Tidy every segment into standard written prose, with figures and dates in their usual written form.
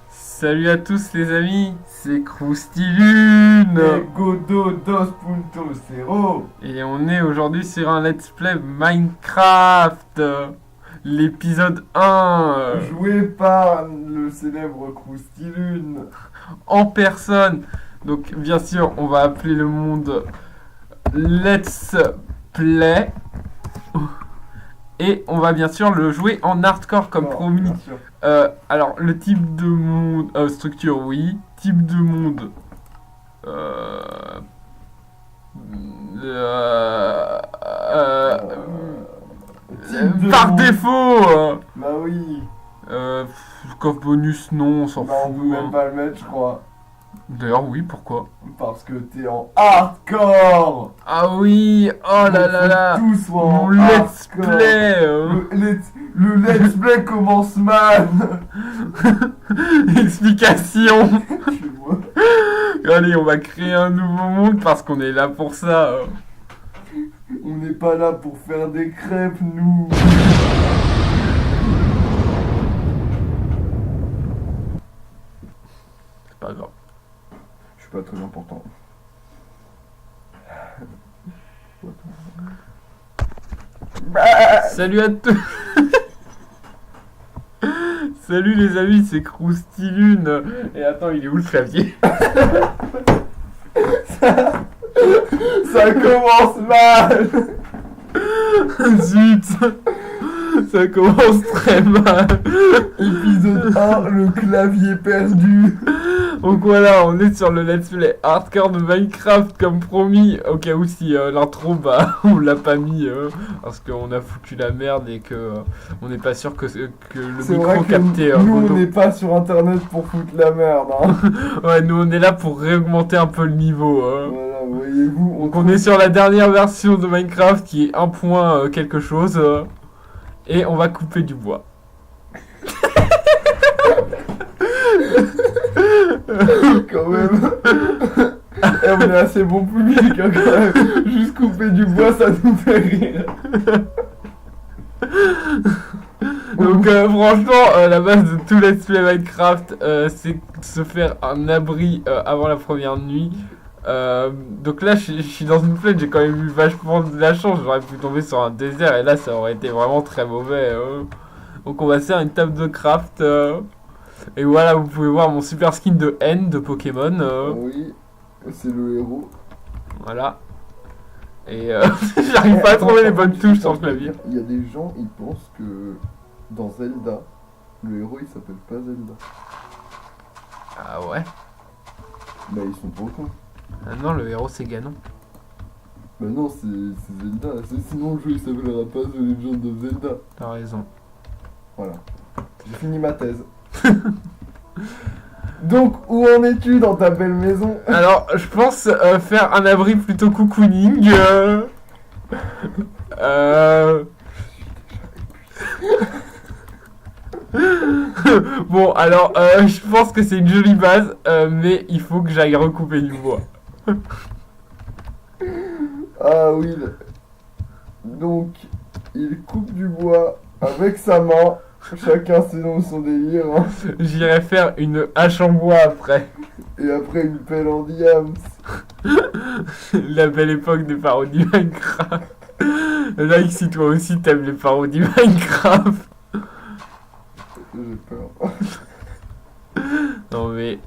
Salut à tous les amis, c'est Croustilune Et Godot 2.0. et on est aujourd'hui sur un let's play Minecraft, l'épisode 1, Joué par le célèbre Croustilune. en personne. Donc bien sûr on va appeler le monde Let's Play et on va bien sûr le jouer en hardcore comme Non, promis. bien sûr. Alors, le type de monde... structure, oui. Type de monde... Type de par monde. défaut Bah oui. Coffre bonus, non, on s'en Bah on fout. peut même Hein. pas le mettre, je crois. D'ailleurs, oui, pourquoi? Parce que t'es en hardcore. Ah oui, oh là là là, Tout soit en mon let's hardcore. play Le let's play commence mal. Explication. Tu vois. Allez, on va créer un nouveau monde parce qu'on est là pour ça. On n'est pas là pour faire des crêpes, nous. C'est pas grave. Je suis pas très important. Salut à tous. Salut les amis, c'est Croustilune. Et attends, il est où le clavier? Ça commence mal. Zut. Ça commence très mal. Épisode 1, le clavier perdu. Donc voilà, on est sur le let's play hardcore de Minecraft comme promis. Au cas où si l'intro, bah, on l'a pas mis parce qu'on a foutu la merde et que on n'est pas sûr que le C'est vrai micro que capté. nous, Godot. on n'est pas sur internet pour foutre la merde. Hein. Ouais, nous on est là pour réaugmenter un peu le niveau. Voilà, voyez-vous, Donc on est sur la dernière version de Minecraft qui est 1 point quelque chose et on va couper du bois. quand même. Et on est assez bon public, hein, quand même. Juste couper du bois, ça nous fait rire. Donc franchement la base de tout let's play Minecraft c'est de se faire un abri avant la première nuit. Donc là je suis dans une plaine, j'ai quand même eu vachement de la chance, j'aurais pu tomber sur un désert et là ça aurait été vraiment très mauvais. Donc on va se faire une table de craft et voilà, vous pouvez voir mon super skin de N de Pokémon. Oui, c'est le héros. Voilà. Et j'arrive pas à trouver les bonnes touches sur le clavier. Il y a des gens, ils pensent que dans Zelda, le héros il s'appelle pas Zelda. Ah ouais. Bah ils sont trop cons. Ah non, le héros c'est Ganon. Bah non, c'est Zelda. Sinon le jeu il s'appellera pas The Legend of Zelda. T'as raison. Voilà. J'ai fini ma thèse. Donc, où en es-tu dans ta belle maison? Alors, je pense faire un abri plutôt cocooning. Bon, alors, je pense que c'est une jolie base, mais il faut que j'aille recouper du bois. Ah oui. Donc, il coupe du bois avec sa main. Chacun selon son délire. Hein. J'irai faire une hache en bois après. Et après une pelle en diams. La belle époque des parodies Minecraft. Like si toi aussi t'aimes les parodies Minecraft. J'ai peur. Non mais,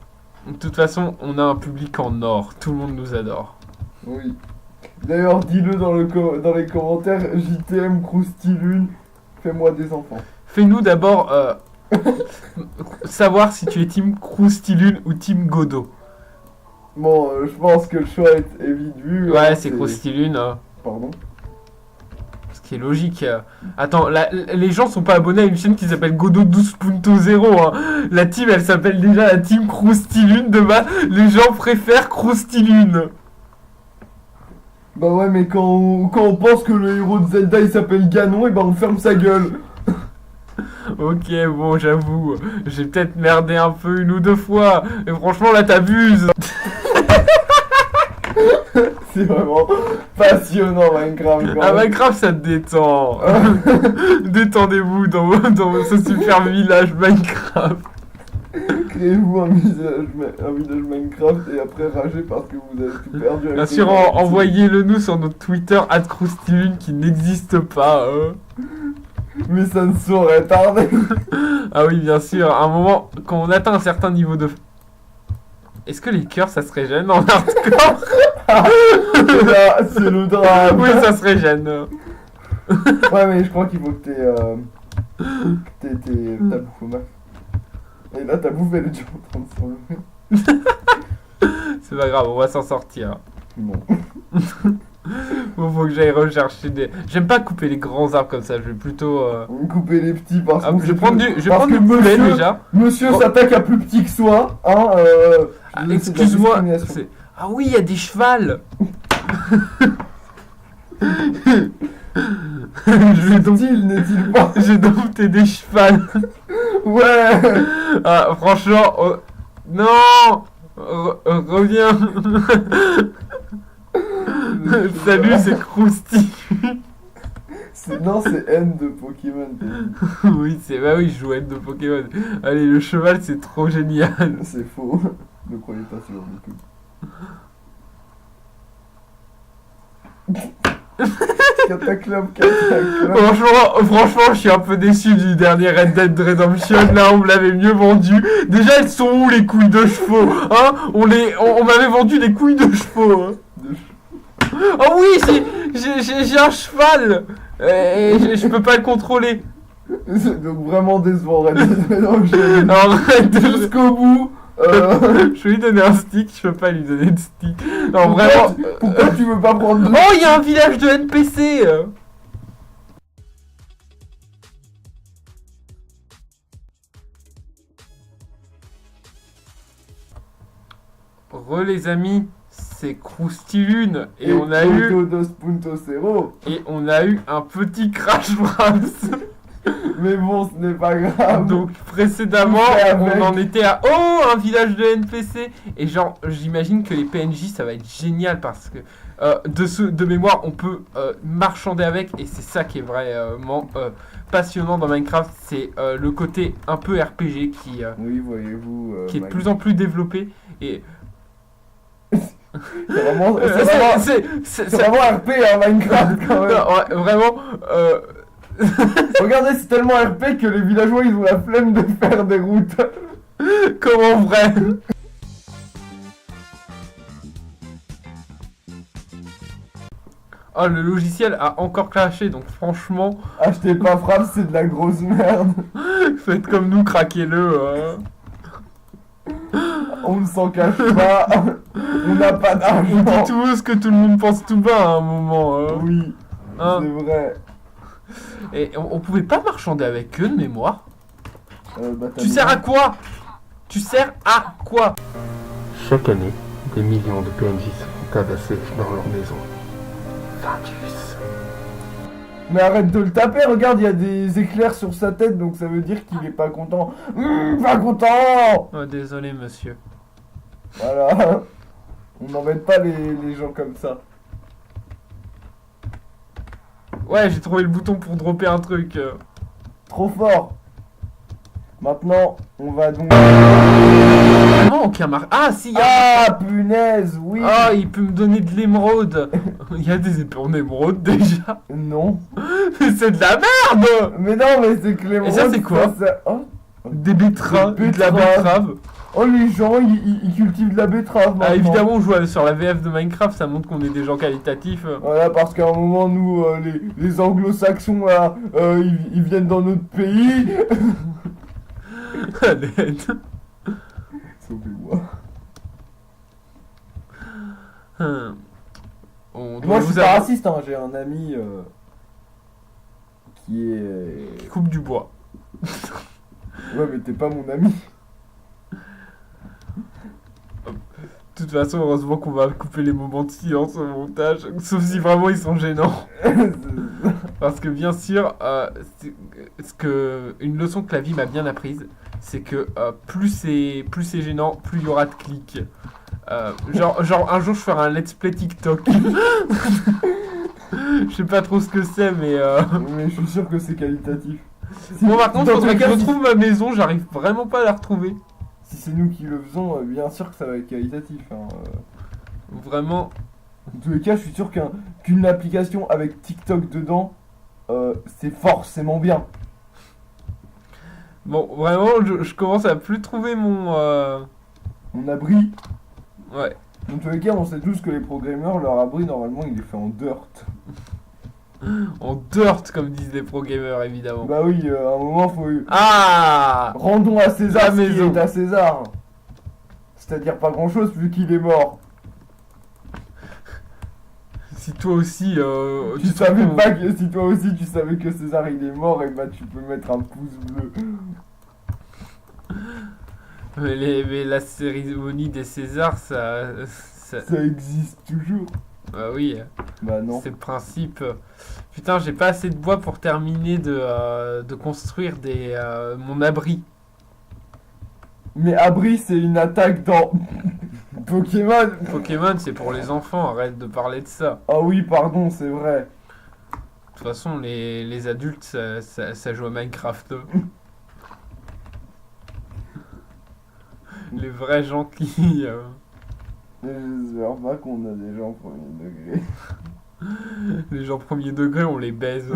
de toute façon, on a un public en or. Tout le monde nous adore. Oui. D'ailleurs, dis-le dans les commentaires. JTM Croustilune. Fais-moi des enfants. Fais-nous d'abord savoir si tu es team Croustilune ou team Godot. Bon, je pense que le choix est vite vu. Ouais, hein, c'est Croustilune. Pardon. Ce qui est logique. Attends, les gens sont pas abonnés à une chaîne qui s'appelle Godot 12.0. Hein. La team, elle s'appelle déjà la team Croustilune. De base, les gens préfèrent Croustilune. Bah ouais, mais quand on pense que le héros de Zelda il s'appelle Ganon, et bah on ferme sa gueule. Ok, bon, j'avoue, j'ai peut-être merdé un peu 1 ou 2 fois. Mais franchement, là, t'abuses. C'est C'est vraiment passionnant Minecraft. Quand Ah, même. Minecraft, ça te détend. Détendez-vous dans ce super village Minecraft. Créez-vous un village Minecraft et après ragez parce que vous avez tout perdu. avec Bien les sûr, gens. envoyez-le nous sur notre Twitter, @croustylune, qui n'existe pas. Mais ça ne saurait tarder. Ah oui, bien sûr, à un moment, quand on atteint un certain niveau de... Est-ce que les cœurs, ça se régène en hardcore? Et là, c'est le drame. Oui, ça se régène. Ouais, mais je crois qu'il faut que t'aies ta bouffe au max. Et là, ta bouffe elle est déjà en train de s'enlever. C'est pas grave, on va s'en sortir. Bon. Bon, faut que j'aille rechercher des... J'aime pas couper les grands arbres comme ça, je vais plutôt... On va couper les petits parce Ah, qu'on je vais sait prendre plus- du, je vais parce prendre que du poulet monsieur- déjà. Monsieur Oh. s'attaque à plus petit que soi, hein. Ah, c'est de la excuse-moi. discrimination. c'est- Ah oui, il y a des chevals. Je vais donc... Style, n'est-il pas? J'ai dompté des chevals. Ouais. Ah, franchement... Non, reviens. Salut, c'est Krusty. Non, c'est N de Pokémon. Oui, bah oui, je joue à être de Pokémon. Allez, le cheval, c'est trop génial. C'est faux. Ne croyez pas sur YouTube. Cataclysme. Franchement, je suis un peu déçu du dernier Red Dead Redemption. Là, on me l'avait mieux vendu. Déjà, elles sont où les couilles de chevaux? Hein? On m'avait vendu des couilles de chevaux. Hein. Oh oui, j'ai un cheval. Et je peux pas le contrôler. C'est donc vraiment décevant, Red Dead Redemption. Alors, Red Dead- Jusqu'au bout. je vais lui donner un stick. Je peux pas lui donner de stick. Non, vraiment. Pourquoi tu veux pas prendre de... Oh, il y a un village de NPC. Re les amis, c'est Croustylune et on a eu un petit Crash Fraps. Mais bon, ce n'est pas grave. Donc précédemment, on en était à un village de NPC et genre j'imagine que les PNJ ça va être génial parce que de mémoire on peut marchander avec et c'est ça qui est vraiment passionnant dans Minecraft, c'est le côté un peu RPG Oui, voyez-vous. qui est de plus en plus développé et C'est vraiment, c'est c'est vraiment RP à Minecraft quand même. non, ouais, vraiment Regardez, c'est tellement RP que les villageois ils ont la flemme de faire des routes. comme en vrai. Oh, le logiciel a encore crashé, donc franchement, Achetez pas Fraps, c'est de la grosse merde. faites comme nous, craquez-le. On ne s'en cache pas. On n'a pas On d'argent. dit tout ce que tout le monde pense tout bas à un moment. Oui, Hein. c'est vrai. Et on pouvait pas marchander avec eux de mémoire. T'as Tu sers à quoi? Tu sers à quoi? Chaque année, des millions de PNJ se font tabasser dans leur maison. Findus. Mais arrête de le taper, regarde, il y a des éclairs sur sa tête, donc ça veut dire qu'il est pas content. Pas content. Oh, désolé, monsieur. Voilà. On n'embête pas les gens comme ça. Ouais, j'ai trouvé le bouton pour dropper un truc. Trop fort. Maintenant, on va donc... Non, aucun marque. Ah, si, il y a... Ah, punaise, oui. Ah, il peut me donner de l'émeraude. Il y a des épées en émeraude déjà. Non. Mais c'est de la merde. Mais non, mais c'est que les Et ça, c'est quoi? Oh. Des betteraves, Des de la betteraves. betterave. Oh, les gens, ils cultivent de la betterave maintenant. Ah, évidemment, on joue sur la VF de Minecraft, ça montre qu'on est des gens qualitatifs. Voilà, parce qu'à un moment, nous, les anglo-saxons, là, ils viennent dans notre pays. À l'aide. Sauvez-moi. On doit Moi, je suis vous pas avoir- raciste, hein. J'ai un ami qui est... Coupe du bois. Ouais, mais t'es pas mon ami. De toute façon, heureusement qu'on va couper les moments de silence au montage, sauf si vraiment ils sont gênants. Parce que bien sûr, une leçon que la vie m'a bien apprise, c'est que plus c'est gênant, plus il y aura de clics. Genre un jour je ferai un let's play TikTok. Je sais pas trop ce que c'est, mais Mais je suis sûr que c'est qualitatif. bon, par contre, Dans faudrait tous que les je cas, retrouve ma maison, j'arrive vraiment pas à la retrouver. Si c'est nous qui le faisons, bien sûr que ça va être qualitatif. Hein. Vraiment. Dans tous les cas, je suis sûr qu'une application avec TikTok dedans, c'est forcément bien. Bon, vraiment, je commence à plus trouver mon. Mon abri, Ouais. dans tous les cas, on sait tous que les programmeurs, leur abri, normalement, il est fait en dirt. En dirt, comme disent les pro gamers, évidemment. Bah oui, à un moment, faut... Ah Rendons à César La ce qui maison. est à César. C'est-à-dire pas grand-chose vu qu'il est mort. Si toi aussi, Tu te savais retrouves- pas que si toi aussi tu savais que César il est mort, et bah tu peux mettre un pouce bleu. mais la cérémonie des Césars, ça Ça existe toujours. bah oui, Bah non. c'est le principe. Putain, j'ai pas assez de bois pour terminer de construire mon abri. Mais abri c'est une attaque dans Pokémon. Pokémon, c'est pour les enfants, arrête de parler de ça. Ah oui, pardon, c'est vrai. De toute façon, les adultes, ça joue à Minecraft. Les vrais gens qui... Mais j'espère pas qu'on a des gens au premier degré. les gens premier degré, on les baise.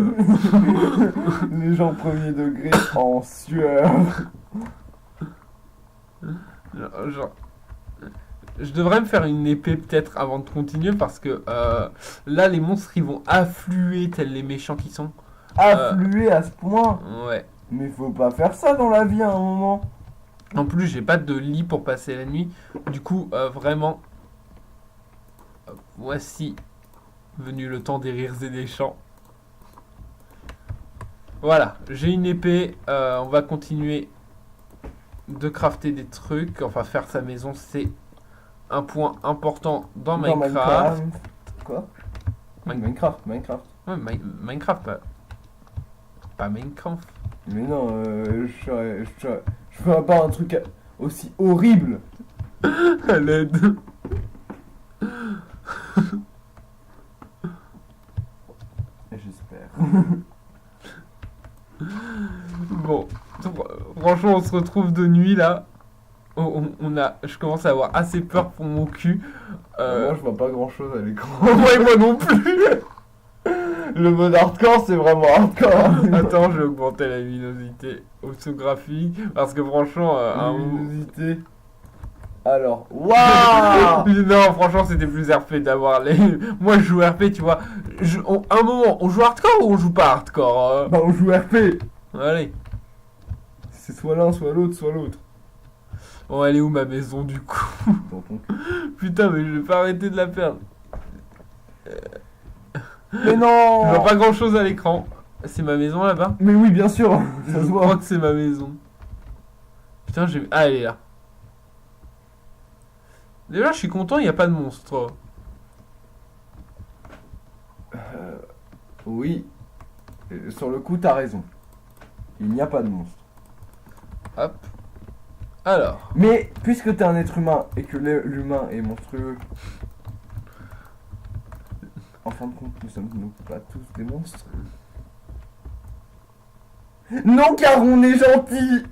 Les gens premier degré en sueur. Genre... Je devrais me faire une épée peut-être avant de continuer parce que là, les monstres, ils vont affluer tels les méchants qui sont. Affluer à ce point. Ouais. Mais faut pas faire ça dans la vie à un moment. En plus, j'ai pas de lit pour passer la nuit. Du coup, vraiment, voici venu le temps des rires et des chants. Voilà, j'ai une épée. On va continuer de crafter des trucs. Enfin, faire sa maison, c'est un point important dans Minecraft. Quoi Min- Minecraft. Ouais, Minecraft, pas Minecraft. Mais non, je ferais pas un truc aussi horrible. À l'aide. J'espère. Bon, franchement, on se retrouve de nuit là. Je commence à avoir assez peur pour mon cul. Moi, je vois pas grand chose à l'écran. Moi non plus. Le mode hardcore, c'est vraiment hardcore. Attends, je vais augmenter la luminosité optographie parce que franchement, Luminosité. Alors, waouh. non, franchement, c'était plus RP d'avoir les. Moi, je joue RP, tu vois. Un moment, on joue hardcore ou on joue pas hardcore Bah, on joue RP. Allez. C'est soit l'un, soit l'autre, soit l'autre. Bon, elle est où ma maison du coup? Dans ton Putain, mais je vais pas arrêter de la perdre. Mais non. Je vois pas grand chose à l'écran. C'est ma maison là-bas? Mais oui, bien sûr. Je Ça se crois voit. que c'est ma maison. Putain, j'ai. Ah, elle est là. Déjà, je suis content, il n'y a pas de monstre. Oui. Sur le coup, t'as raison. Il n'y a pas de monstre. Hop. Alors. Mais puisque t'es un être humain et que l'humain est monstrueux, en fin de compte, nous sommes pas tous des monstres. Non, car on est gentil.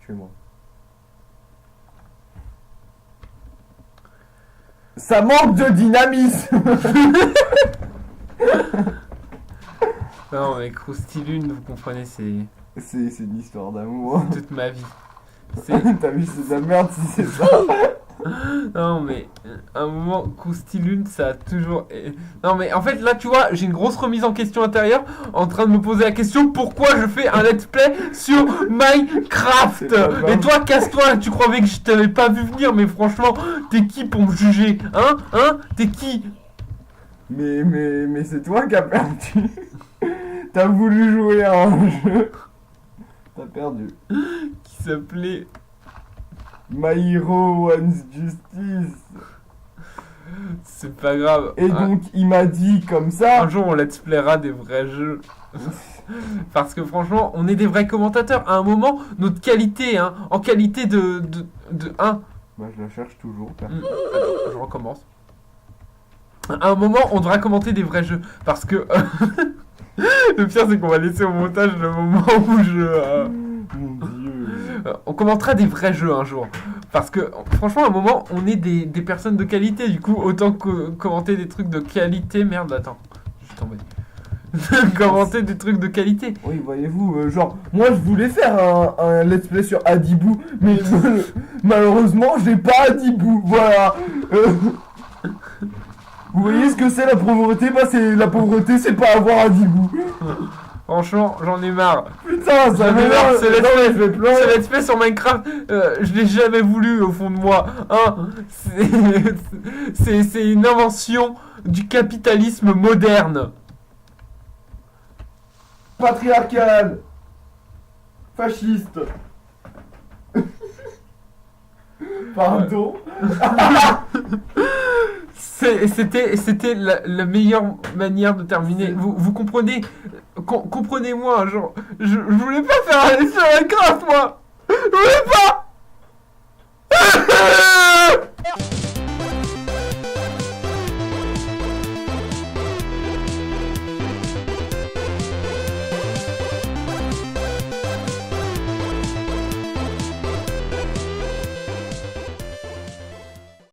Tuez-moi. Ça manque de dynamisme. Non, mais Croustilune, vous comprenez, c'est C'est une histoire d'amour. toute ma vie. C'est. T'as vu, c'est de la merde si c'est ça. Non, mais un moment, Croustilune, ça a toujours. Non, mais en fait, là, tu vois, j'ai une grosse remise en question intérieure en train de me poser la question pourquoi je fais un let's play sur Minecraft. C'est pas grave. Et toi, casse-toi, tu croyais que je t'avais pas vu venir, mais franchement, t'es qui pour me juger? Hein? T'es qui? Mais c'est toi qui as perdu. T'as voulu jouer à un jeu. T'as perdu. Qui s'appelait. My Hero One's Justice. C'est pas grave. Et donc il m'a dit comme ça. Un jour, on let's playera des vrais jeux. Parce que franchement, on est des vrais commentateurs. À un moment, notre qualité, hein, en qualité de 1. Bah, je la cherche toujours. Attends, je recommence. À un moment, on devra commenter des vrais jeux. Parce que. Le pire, c'est qu'on va laisser au montage le moment où Mon dieu. on commentera des vrais jeux un jour. Parce que, franchement, à un moment, on est des personnes de qualité. Du coup, autant commenter des trucs de qualité. Merde, attends. Je suis tombé. Commenter des trucs de qualité. Oui, voyez-vous, genre, moi je voulais faire un let's play sur Adibou, mais malheureusement, j'ai pas Adibou, voilà. Vous voyez ce que c'est la pauvreté? Bah, la pauvreté, c'est pas avoir Adibou. Franchement, j'en ai marre. Putain, ça J'en ai marre. m'énerve, Ce let's non, mais play- je vais pleurer. ce let's play sur Minecraft, je l'ai jamais voulu au fond de moi. Hein, c'est une invention du capitalisme moderne. Patriarcal. Fasciste. Pardon. C'était la meilleure manière de terminer. Vous comprenez? Comprenez-moi, genre, je voulais pas faire un sur Minecraft, moi. Je voulais pas.